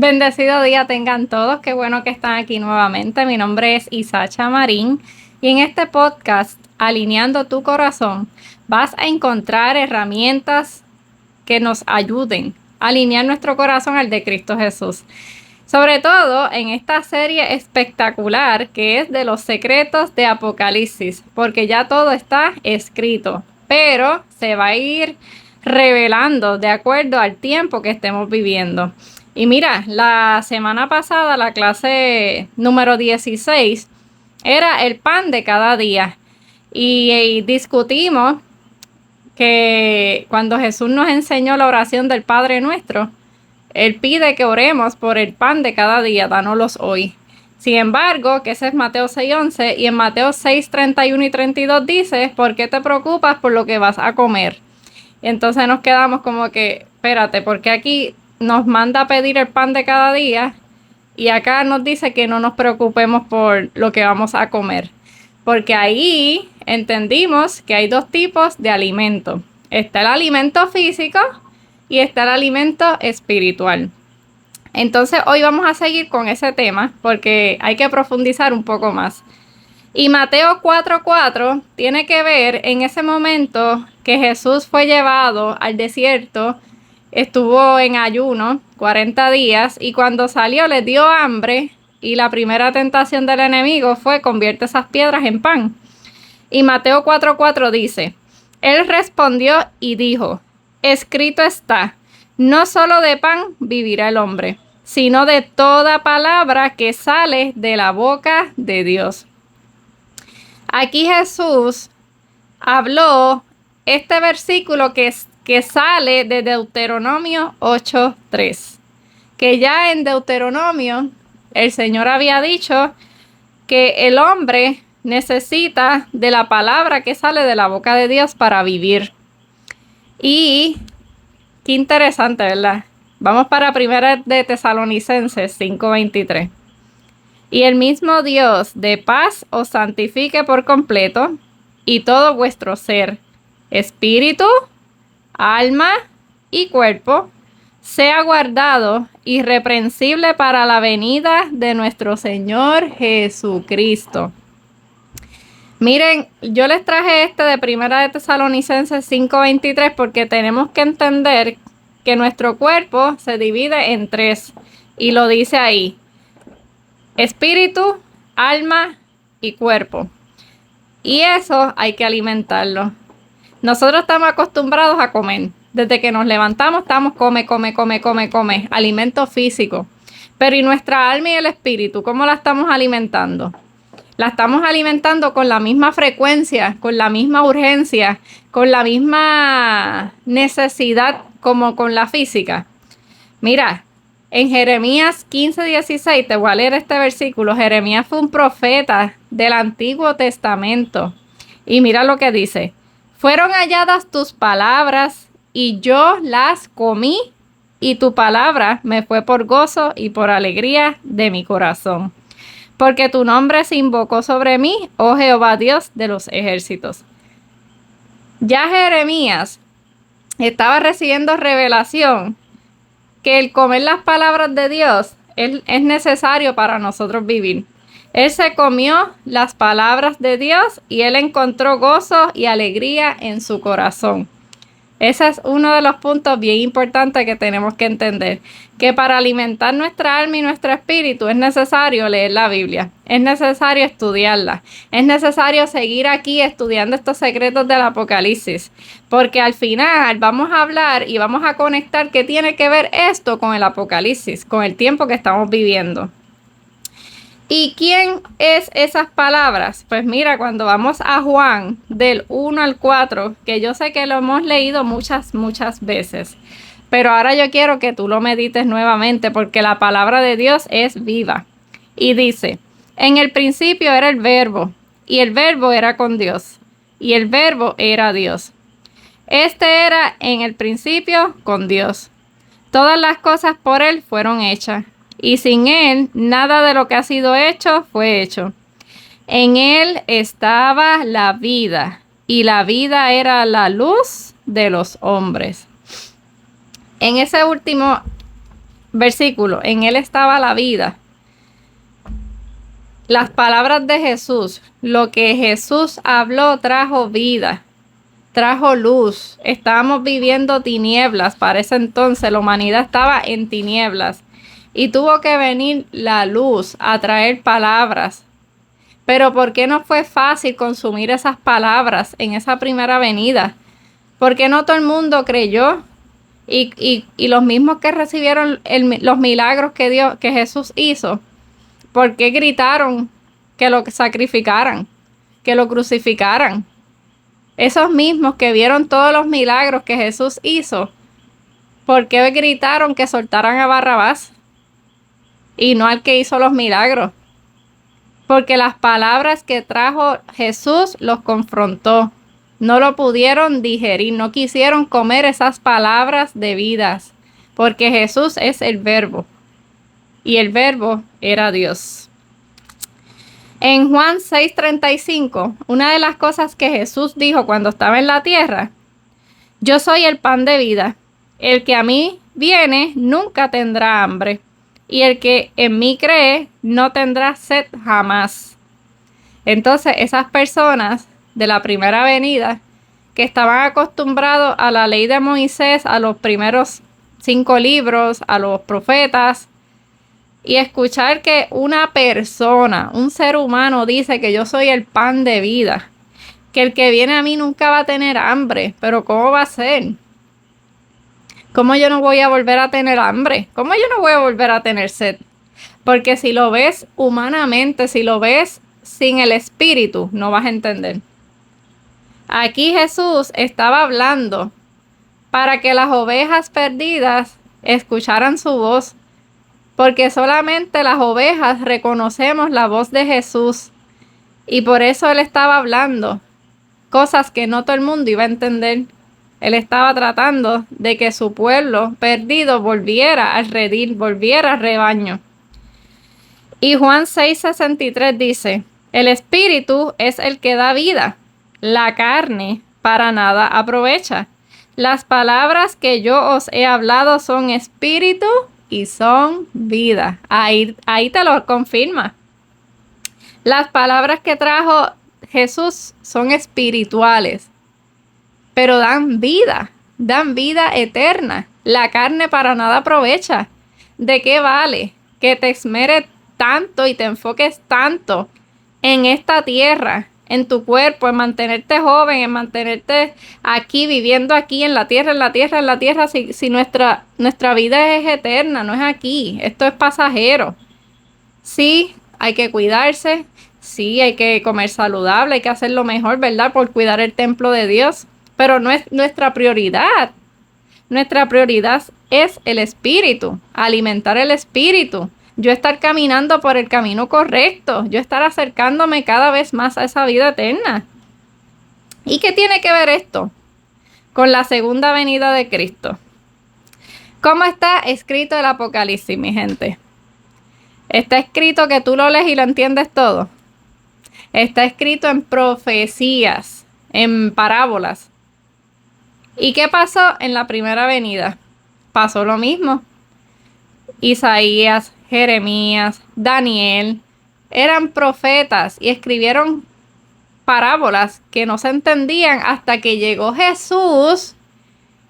Bendecido día tengan todos, qué bueno que están aquí nuevamente. Mi nombre es Isacha Marín y en este podcast, Alineando tu Corazón, vas a encontrar herramientas que nos ayuden a alinear nuestro corazón al de Cristo Jesús. Sobre todo en esta serie espectacular que es de los secretos de Apocalipsis, porque ya todo está escrito, pero se va a ir revelando de acuerdo al tiempo que estemos viviendo. Y mira, la semana pasada la clase número 16 era el pan de cada día y discutimos que cuando Jesús nos enseñó la oración del Padre Nuestro, Él pide que oremos por el pan de cada día, dánoslos hoy. Sin embargo, que ese es Mateo 6:11 y en Mateo 6:31 y 32 dice, ¿por qué te preocupas por lo que vas a comer? Y entonces nos quedamos como que, espérate, porque aquí nos manda a pedir el pan de cada día y acá nos dice que no nos preocupemos por lo que vamos a comer? Porque ahí entendimos que hay dos tipos de alimento. Está el alimento físico y está el alimento espiritual. Entonces hoy vamos a seguir con ese tema porque hay que profundizar un poco más. Y Mateo 4:4 tiene que ver en ese momento que Jesús fue llevado al desierto, estuvo en ayuno 40 días y cuando salió le dio hambre y la primera tentación del enemigo fue convierte esas piedras en pan. Y Mateo 4:4 dice, Él respondió y dijo, escrito está, no solo de pan vivirá el hombre, sino de toda palabra que sale de la boca de Dios. Aquí Jesús habló este versículo que sale de Deuteronomio 8:3, que ya en Deuteronomio el Señor había dicho que el hombre necesita de la palabra que sale de la boca de Dios para vivir. Y qué interesante, ¿verdad? Vamos para Primera de Tesalonicenses 5:23. Y el mismo Dios de paz os santifique por completo, y todo vuestro ser, espíritu, alma y cuerpo, sea guardado irreprensible para la venida de nuestro Señor Jesucristo. Miren, yo les traje este de Primera de Tesalonicenses 5:23 porque tenemos que entender que nuestro cuerpo se divide en tres, y lo dice ahí. Espíritu, alma y cuerpo. Y eso hay que alimentarlo. Nosotros estamos acostumbrados a comer. Desde que nos levantamos estamos come. Alimento físico. Pero ¿y nuestra alma y el espíritu? ¿Cómo la estamos alimentando? La estamos alimentando con la misma frecuencia, con la misma urgencia, con la misma necesidad como con la física. Mira, en Jeremías 15:16, te voy a leer este versículo. Jeremías fue un profeta del Antiguo Testamento. Y mira lo que dice. Fueron halladas tus palabras y yo las comí, y tu palabra me fue por gozo y por alegría de mi corazón. Porque tu nombre se invocó sobre mí, oh Jehová Dios de los ejércitos. Ya Jeremías estaba recibiendo revelación que el comer las palabras de Dios es necesario para nosotros vivir. Él se comió las palabras de Dios y él encontró gozo y alegría en su corazón. Ese es uno de los puntos bien importantes que tenemos que entender, que para alimentar nuestra alma y nuestro espíritu es necesario leer la Biblia, es necesario estudiarla, es necesario seguir aquí estudiando estos secretos del Apocalipsis, porque al final vamos a hablar y vamos a conectar qué tiene que ver esto con el Apocalipsis, con el tiempo que estamos viviendo. ¿Y quién es esas palabras? Pues mira, cuando vamos a Juan del 1 al 4, que yo sé que lo hemos leído muchas veces, pero ahora yo quiero que tú lo medites nuevamente porque la palabra de Dios es viva. Y dice, en el principio era el verbo, y el verbo era con Dios, y el verbo era Dios. Este era en el principio con Dios. Todas las cosas por Él fueron hechas. Y sin Él, nada de lo que ha sido hecho fue hecho. En Él estaba la vida, y la vida era la luz de los hombres. En ese último versículo, en él estaba la vida. Las palabras de Jesús, lo que Jesús habló trajo vida, trajo luz. Estábamos viviendo tinieblas, para ese entonces la humanidad estaba en tinieblas y tuvo que venir la luz a traer palabras. Pero ¿por qué no fue fácil consumir esas palabras en esa primera venida? ¿Por qué no todo el mundo creyó? Y los mismos que recibieron los milagros que Jesús hizo, ¿por qué gritaron que lo sacrificaran, que lo crucificaran? Esos mismos que vieron todos los milagros que Jesús hizo, ¿por qué gritaron que soltaran a Barrabás y no al que hizo los milagros? Porque las palabras que trajo Jesús los confrontó. No lo pudieron digerir, no quisieron comer esas palabras de vidas, porque Jesús es el Verbo y el Verbo era Dios. En Juan 6:35, una de las cosas que Jesús dijo cuando estaba en la tierra: yo soy el pan de vida, el que a mí viene nunca tendrá hambre, y el que en mí cree no tendrá sed jamás. Entonces esas personas de la primera venida, que estaban acostumbrados a la ley de Moisés, a los primeros 5 libros, a los profetas, y escuchar que una persona, un ser humano, dice que yo soy el pan de vida, que el que viene a mí nunca va a tener hambre. Pero ¿cómo va a ser? ¿Cómo yo no voy a volver a tener hambre? ¿Cómo yo no voy a volver a tener sed? Porque si lo ves humanamente, si lo ves sin el espíritu, no vas a entender. Aquí Jesús estaba hablando para que las ovejas perdidas escucharan su voz, porque solamente las ovejas reconocemos la voz de Jesús, y por eso Él estaba hablando cosas que no todo el mundo iba a entender. Él estaba tratando de que su pueblo perdido volviera al redil, volviera al rebaño. Y Juan 6:63 dice: el espíritu es el que da vida, la carne para nada aprovecha. Las palabras que yo os he hablado son espíritu y son vida. Ahí te lo confirma. Las palabras que trajo Jesús son espirituales, pero dan vida eterna. La carne para nada aprovecha. ¿De qué vale que te esmeres tanto y te enfoques tanto en esta tierra, en tu cuerpo, en mantenerte joven, en mantenerte aquí, viviendo aquí en la tierra, si nuestra vida es eterna, no es aquí? Esto es pasajero. Sí, hay que cuidarse, sí, hay que comer saludable, hay que hacer lo mejor, ¿verdad?, por cuidar el templo de Dios, pero no es nuestra prioridad. Nuestra prioridad es el espíritu, alimentar el espíritu. Yo estar caminando por el camino correcto, yo estar acercándome cada vez más a esa vida eterna. ¿Y qué tiene que ver esto con la segunda venida de Cristo? ¿Cómo está escrito el Apocalipsis, mi gente? Está escrito que tú lo lees y lo entiendes todo. Está escrito en profecías, en parábolas. ¿Y qué pasó en la primera venida? Pasó lo mismo. Isaías, Jeremías, Daniel, eran profetas y escribieron parábolas que no se entendían hasta que llegó Jesús.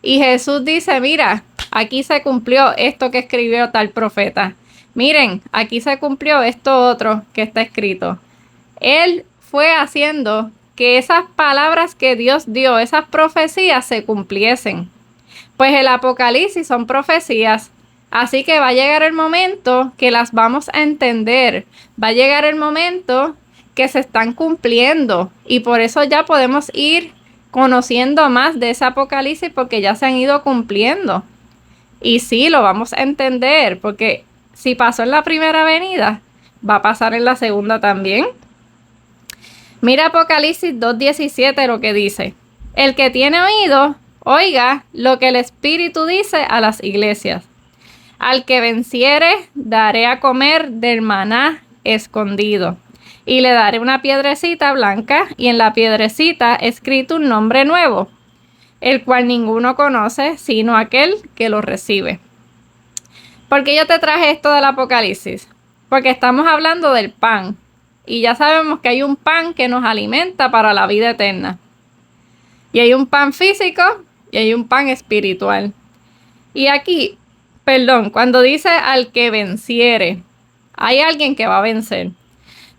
Y Jesús dice: mira, aquí se cumplió esto que escribió tal profeta. Miren, aquí se cumplió esto otro que está escrito. Él fue haciendo que esas palabras que Dios dio, esas profecías, se cumpliesen. Pues el Apocalipsis son profecías. Así que va a llegar el momento que las vamos a entender. Va a llegar el momento que se están cumpliendo. Y por eso ya podemos ir conociendo más de ese Apocalipsis, porque ya se han ido cumpliendo. Y sí, lo vamos a entender, porque si pasó en la primera venida, va a pasar en la segunda también. Mira Apocalipsis 2:17 lo que dice: el que tiene oído, oiga lo que el Espíritu dice a las iglesias. Al que venciere, daré a comer del maná escondido, y le daré una piedrecita blanca, y en la piedrecita escrito un nombre nuevo, el cual ninguno conoce, sino aquel que lo recibe. ¿Por qué yo te traje esto del Apocalipsis? Porque estamos hablando del pan. Y ya sabemos que hay un pan que nos alimenta para la vida eterna. Y hay un pan físico y hay un pan espiritual. Y aquí, cuando dice al que venciere, hay alguien que va a vencer.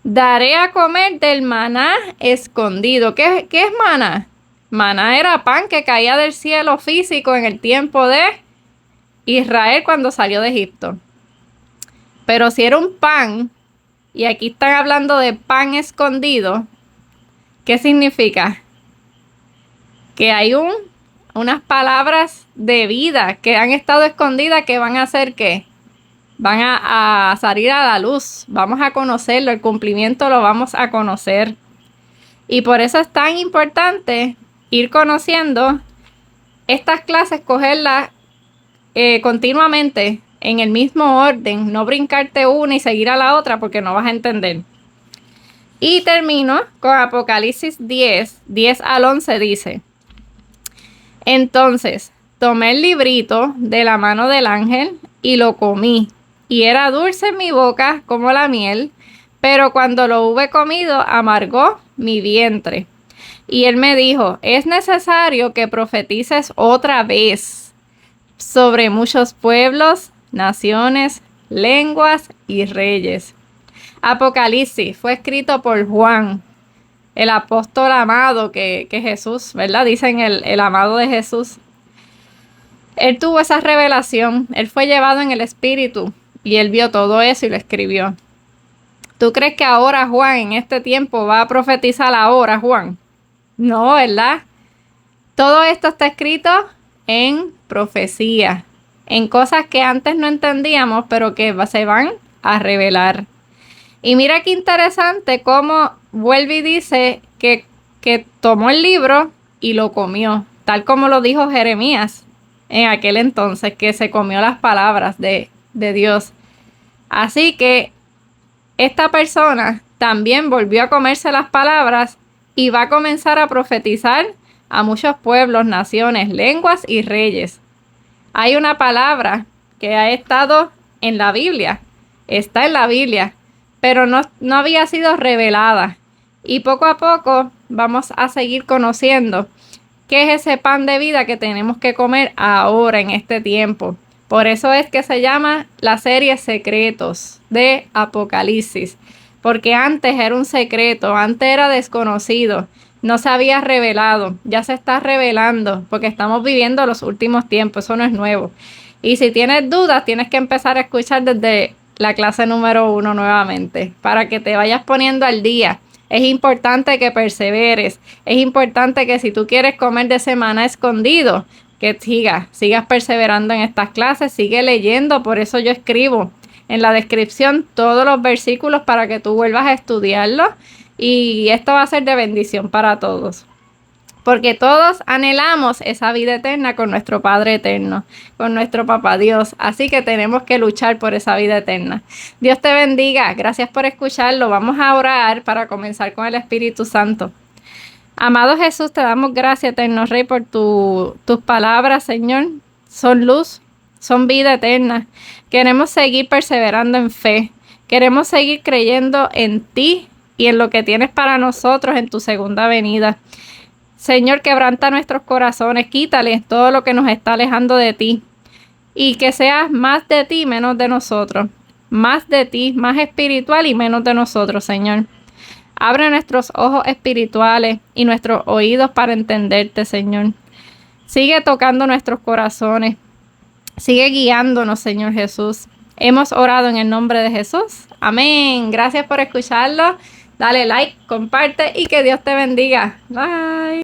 Daré a comer del maná escondido. ¿Qué es maná? Maná era pan que caía del cielo físico en el tiempo de Israel cuando salió de Egipto. Pero si era un pan, y aquí están hablando de pan escondido, ¿qué significa? Que hay unas palabras de vida que han estado escondidas que van a hacer ¿qué? Van a salir a la luz. Vamos a conocerlo, el cumplimiento lo vamos a conocer. Y por eso es tan importante ir conociendo estas clases, cogerlas continuamente en el mismo orden, no brincarte una y seguir a la otra porque no vas a entender. Y termino con Apocalipsis 10 al 11 dice: Entonces tomé el librito de la mano del ángel y lo comí, y era dulce en mi boca como la miel, pero cuando lo hube comido amargó mi vientre. Y él me dijo: es necesario que profetices otra vez sobre muchos pueblos, naciones, lenguas y reyes. Apocalipsis fue escrito por Juan, el apóstol amado que Jesús, ¿verdad? Dicen el amado de Jesús. Él tuvo esa revelación, él fue llevado en el Espíritu y él vio todo eso y lo escribió. ¿Tú crees que ahora Juan en este tiempo va a profetizar ahora, Juan? No, ¿verdad? Todo esto está escrito en profecía, en cosas que antes no entendíamos, pero que se van a revelar. Y mira qué interesante cómo vuelve y dice que tomó el libro y lo comió, tal como lo dijo Jeremías en aquel entonces, que se comió las palabras de Dios. Así que esta persona también volvió a comerse las palabras y va a comenzar a profetizar a muchos pueblos, naciones, lenguas y reyes. Hay una palabra que ha estado en la Biblia, está en la Biblia, pero no había sido revelada. Y poco a poco vamos a seguir conociendo qué es ese pan de vida que tenemos que comer ahora en este tiempo. Por eso es que se llama la serie Secretos de Apocalipsis, porque antes era un secreto, antes era desconocido, no se había revelado, ya se está revelando, porque estamos viviendo los últimos tiempos, eso no es nuevo. Y si tienes dudas, tienes que empezar a escuchar desde la clase número 1 nuevamente, para que te vayas poniendo al día. Es importante que perseveres, es importante que si tú quieres comer de ese maná escondido, que sigas perseverando en estas clases, sigue leyendo. Por eso yo escribo en la descripción todos los versículos para que tú vuelvas a estudiarlos, y esto va a ser de bendición para todos, porque todos anhelamos esa vida eterna con nuestro Padre eterno, con nuestro Papá Dios. Así que tenemos que luchar por esa vida eterna. Dios te bendiga. Gracias por escucharlo. Vamos a orar para comenzar con el Espíritu Santo. Amado Jesús, te damos gracias, eterno Rey, por tus palabras, Señor. Son luz, son vida eterna. Queremos seguir perseverando en fe. Queremos seguir creyendo en ti y en lo que tienes para nosotros en tu segunda venida. Señor, quebranta nuestros corazones, quítale todo lo que nos está alejando de ti, y que seas más de ti, menos de nosotros. Más de ti, más espiritual y menos de nosotros, Señor. Abre nuestros ojos espirituales y nuestros oídos para entenderte, Señor. Sigue tocando nuestros corazones. Sigue guiándonos, Señor Jesús. Hemos orado en el nombre de Jesús. Amén. Gracias por escucharlo. Dale like, comparte y que Dios te bendiga. Bye.